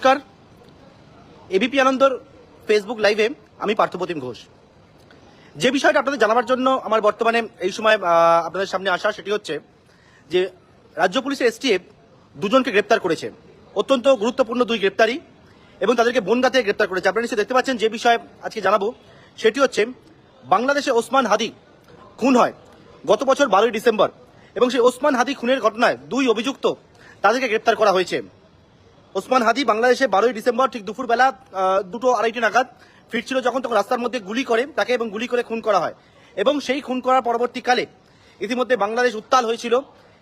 নমস্কার, এবিপি আনন্দর ফেসবুক লাইভে আমি পার্থপ্রতিম ঘোষ। যে বিষয়টা আপনাদের জানাবার জন্য আমার বর্তমানে এই সময় আপনাদের সামনে আসা, সেটি হচ্ছে যে রাজ্য পুলিশের এসটিএফ দুজনকে গ্রেপ্তার করেছে। অত্যন্ত গুরুত্বপূর্ণ দুই গ্রেপ্তারি, এবং তাদেরকে বনগাঁ থেকে গ্রেপ্তার করেছে। আপনারা নিশ্চয়ই দেখতে পাচ্ছেন। যে বিষয়ে আজকে জানাবো সেটি হচ্ছে বাংলাদেশে ওসমান হাদি খুন হয় গত বছর 12ই ডিসেম্বর, এবং সেই ওসমান হাদি খুনের ঘটনায় দুই অভিযুক্ত তাদেরকে গ্রেপ্তার করা হয়েছে। ওসমান হাদি বাংলাদেশে 12ই ডিসেম্বর ঠিক দুপুরবেলা 2:30 নাগাদ ফিরছিল যখন, তখন রাস্তার মধ্যে গুলি করে তাকে এবং গুলি করে খুন করা হয়। এবং সেই খুন করার পরবর্তীকালে ইতিমধ্যে বাংলাদেশ উত্তাল হয়েছিল।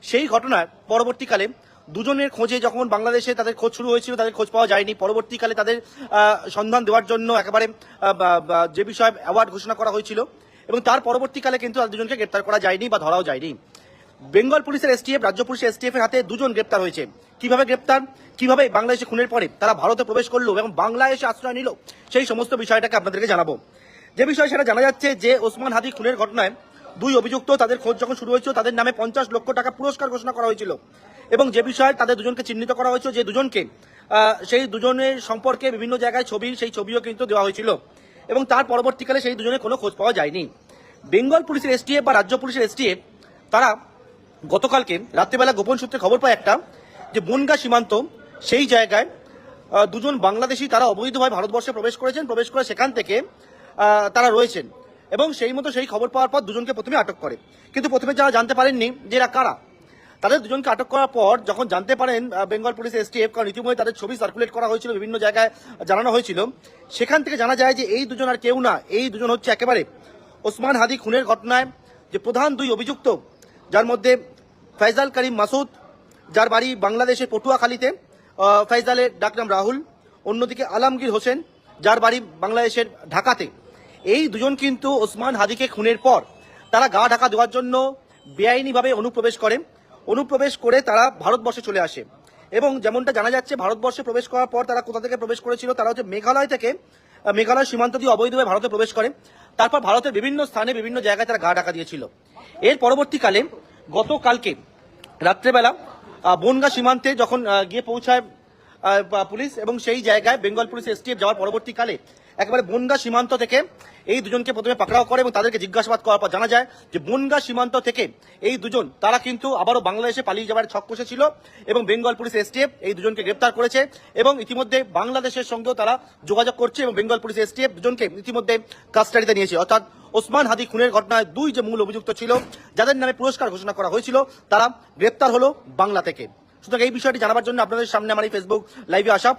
সেই ঘটনার পরবর্তীকালে দুজনের খোঁজে যখন বাংলাদেশে তাদের খোঁজ শুরু হয়েছিল, তাদের খোঁজ পাওয়া যায়নি। পরবর্তীকালে তাদের সন্ধান দেওয়ার জন্য একেবারে যে বিষয়ে অ্যাওয়ার্ড ঘোষণা করা হয়েছিল, এবং তার পরবর্তীকালে কিন্তু তাদের দুজনকে গ্রেপ্তার করা যায়নি বা ধরাও যায়নি। বেঙ্গল পুলিশের এসটিএফ, রাজ্য পুলিশের এসটিএফ এর হাতে দুজন গ্রেপ্তার হয়েছে। কিভাবে গ্রেপ্তার, কিভাবে বাংলাদেশে খুনের পরে তারা ভারতে প্রবেশ করলো এবং বাংলায় এসে আশ্রয় নিল, সেই সমস্ত বিষয়টাকে আপনাদেরকে জানাবো। যে বিষয় সেটা জানা যাচ্ছে যে ওসমান হাদি খুনের ঘটনায় দুই অভিযুক্ত, তাদের খোঁজ যখন শুরু হয়েছিল তাদের নামে 50 লক্ষ টাকা পুরস্কার ঘোষণা করা হয়েছিল, এবং যে বিষয়ে তাদের দুজনকে চিহ্নিত করা হয়েছিল, যে দুজনকে সেই দুজনের সম্পর্কে বিভিন্ন জায়গায় সেই ছবিও কিন্তু দেওয়া হয়েছিল, এবং তার পরবর্তীকালে সেই দুজনের কোনো খোঁজ পাওয়া যায়নি। বেঙ্গল পুলিশের এসটিএফ বা রাজ্য পুলিশের এসটিএফ তারা গতকালকে রাত্রিবেলা গোপন সূত্রে খবর পায় একটা, যে বনগাঁ সীমান্ত সেই জায়গায় দুজন বাংলাদেশি তারা অবৈধভাবে ভারতবর্ষে প্রবেশ করেছেন, প্রবেশ করে সেখান থেকে তারা রয়েছেন, এবং সেই মতো সেই খবর পাওয়ার পর দুজনকে প্রথমে আটক করে। কিন্তু প্রথমে যারা জানতে পারেননি যে এরা কারা, তাদের দুজনকে আটক করার পর যখন জানতে পারেন বেঙ্গল পুলিশ এসটিএফ, কারণ ইতিমধ্যে তাদের ছবি সার্কুলেট করা হয়েছিল, বিভিন্ন জায়গায় জানানো হয়েছিল, সেখান থেকে জানা যায় যে এই দুজন আর কেউ না, এই দুজন হচ্ছে একেবারে ওসমান হাদি খুনের ঘটনায় যে প্রধান দুই অভিযুক্ত, যার মধ্যে ফয়জাল করিম মাসুদ, যার বাড়ি বাংলাদেশের পটুয়াখালীতে, ফয়জালের ডাকনাম রাহুল, অন্যদিকে আলমগীর হোসেন, যার বাড়ি বাংলাদেশের ঢাকাতে। এই দুজন কিন্তু ওসমান হাদিকে খুনের পর তারা গা ঢাকা দেওয়ার জন্য বেআইনিভাবে অনুপ্রবেশ করে তারা ভারতবর্ষে চলে আসে। এবং যেমনটা জানা যাচ্ছে, ভারতবর্ষে প্রবেশ করার পর তারা কোথা থেকে প্রবেশ করেছিল, তারা হচ্ছে মেঘালয় সীমান্ত দিয়ে অবৈধভাবে ভারতে প্রবেশ করে। তারপর ভারতের বিভিন্ন স্থানে বিভিন্ন জায়গায় তারা গা ঢাকা দিয়েছিল। এর পরবর্তীকালে গতকালকে রাত্রেবেলা বনগাঁ সীমান্তে যখন গিয়ে পৌঁছায় পুলিশ, এবং সেই জায়গায় বেঙ্গল পুলিশ এসটিএফ যাওয়ার পরবর্তীকালে একেবারে বনগাঁ সীমান্ত থেকে এই দুজনকে প্রথমে পাকড়াও করে, এবং তাদেরকে জিজ্ঞাসাবাদ করার পর জানা যায় যে বনগাঁ সীমান্ত থেকে এই দুজন তারা কিন্তু আবারও বাংলাদেশে পালিয়ে যাওয়ার ছক কষেছিল, এবং বেঙ্গল পুলিশ এসটিএফ এই দুজনকে গ্রেপ্তার করেছে, এবং ইতিমধ্যে বাংলাদেশের সঙ্গেও তারা যোগাযোগ করছে, এবং বেঙ্গল পুলিশ এসটিএফ দুজনকে ইতিমধ্যে কাস্টাডিতে নিয়েছে। অর্থাৎ ওসমান হাদি খুনের ঘটনায় দুই যে মূল অভিযুক্ত ছিল, যাদের নামে পুরস্কার ঘোষণা করা হয়েছিল, তারা গ্রেপ্তার হলো বাংলা থেকে। সুতরাং এই বিষয়টি জানাবার জন্য আপনাদের সামনে আমার এই ফেসবুক লাইভে আসা।